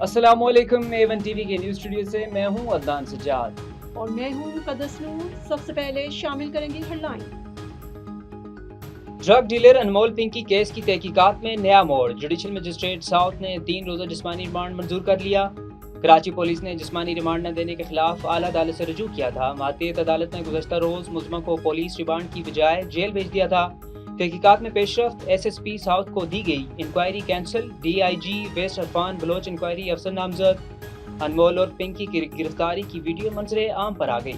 अस्सलाम वालेकुम। A1 TV के न्यूज़ स्टूडियो से मैं हूं अदनान सज्जाद और मैं हूं मुक़द्दस नूर। सबसे पहले शामिल करेंगे हेडलाइन। ड्रग डीलर अनमोल पिंकी केस की तहकीकात में नया मोड़। जुडिशल मजिस्ट्रेट साउथ ने 3 रोज़ा जिस्मानी रिमांड मंजूर कर लिया। कराची पुलिस ने जिस्मानी रिमांड न देने के खिलाफ आला अदालत से रजू किया था। मातहत अदालत ने गुज़श्ता रोज़ मुल्ज़मा को पुलिस रिमांड की बजाय जेल भेज दिया था। तहकीकात में पेशरफ्त SSP साउथ को दी गई। Inquiry cancel. DIG west Arfan Baloch inquiry अफसर नामजद। अनमोल और पिंकी की गिरफ्तारी की वीडियो मंजरे आम पर आ गई।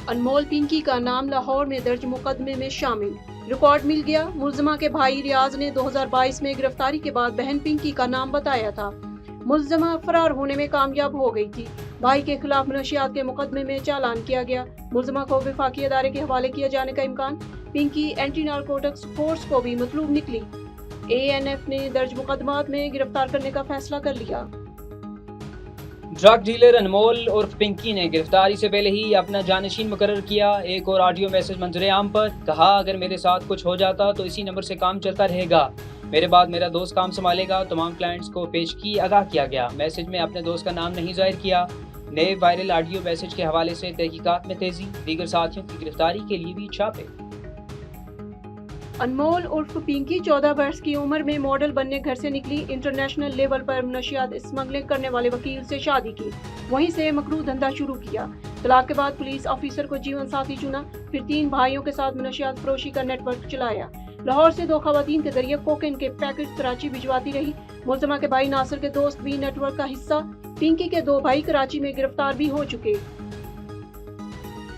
अनमोल पिंकी का नाम लाहौर में दर्ज मुकदमे में शामिल। रिकॉर्ड मिल गया। मुल्ज़मा के भाई रियाज ने 2022 में गिरफ्तारी के बाद बहन पिंकी का नाम बताया था। मुल्ज़मा फरार होने में कामयाब हो गई थी। भाई के खिलाफ मनशियात के मुकदमे में चालान किया गया। मुल्ज़मा को वफाकी अदारे के हवाले किए जाने का इम्कान। पिंकी एंटी नारकोटिक्स फोर्स को भी मतलूब निकली। ANF ने दर्ज मुकदमात में गिरफ्तार करने का फैसला कर लिया। ड्रग डीलर अनमोल उर्फ पिंकी ने गिरफ्तारी से पहले ही अपना जानशीन मुकर्रर किया। एक और ऑडियो मैसेज मंजरे आम पर। कहा, अगर मेरे साथ कुछ हो जाता तो इसी नंबर से काम चलता रहेगा। मेरे बाद मेरा दोस्त काम संभालेगा। तमाम क्लाइंट्स को पेशगी आगाह किया गया। मैसेज में अपने दोस्त का नाम नहीं जाहिर किया। नए वायरल ऑडियो मैसेज के हवाले से तहकीकात में तेजी। दीगर साथियों की गिरफ्तारी के लिए भी छापे। अनमोल उर्फ पिंकी 14 वर्ष की उम्र में मॉडल बनने घर से निकली। इंटरनेशनल लेवल पर नशियात स्मगलिंग करने वाले वकील से शादी की, वहीं से मकरू धंधा शुरू किया। तलाक के बाद पुलिस ऑफिसर को जीवन साथी चुना। फिर 3 भाइयों के साथ नशियात फरोशी का नेटवर्क चलाया। लाहौर से 2 खवातीन के जरिए कोकेन के पैकेट कराची भिजवाती रही। मुल्ज़मा के भाई नासिर के दोस्त भी नेटवर्क का हिस्सा। पिंकी के 2 भाई कराची में गिरफ्तार भी हो चुके।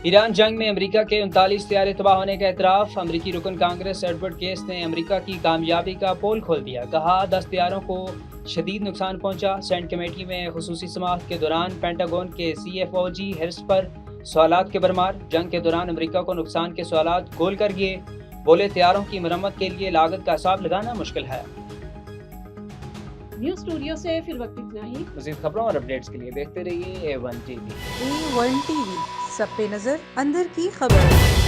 ईरान जंग में अमेरिका के 39 तैयारे तबाह होने का एतराफ़। अमेरिकी रुकन कांग्रेस एडवर्ड केस ने अमेरिका की कामयाबी का पोल खोल दिया। कहा, 10 तैयारों को शदीद नुकसान पहुंचा। सेंट कमेटी में खुसूसी समाअत के दौरान पेंटागन के CFOG हेर्स पर सवालात के बरमार। जंग के दौरान अमेरिका को नुकसान के सवालात गोल कर गए। बोले, तैयारों की मरम्मत के लिए लागत का हिसाब लगाना मुश्किल है। न्यूज़ स्टूडियो से फिल वक्त इतना ही। मज़ीद खबरों और अपडेट्स के लिए देखते रहिए A1 TV। A1 TV, सब पे नजर, अंदर की खबर।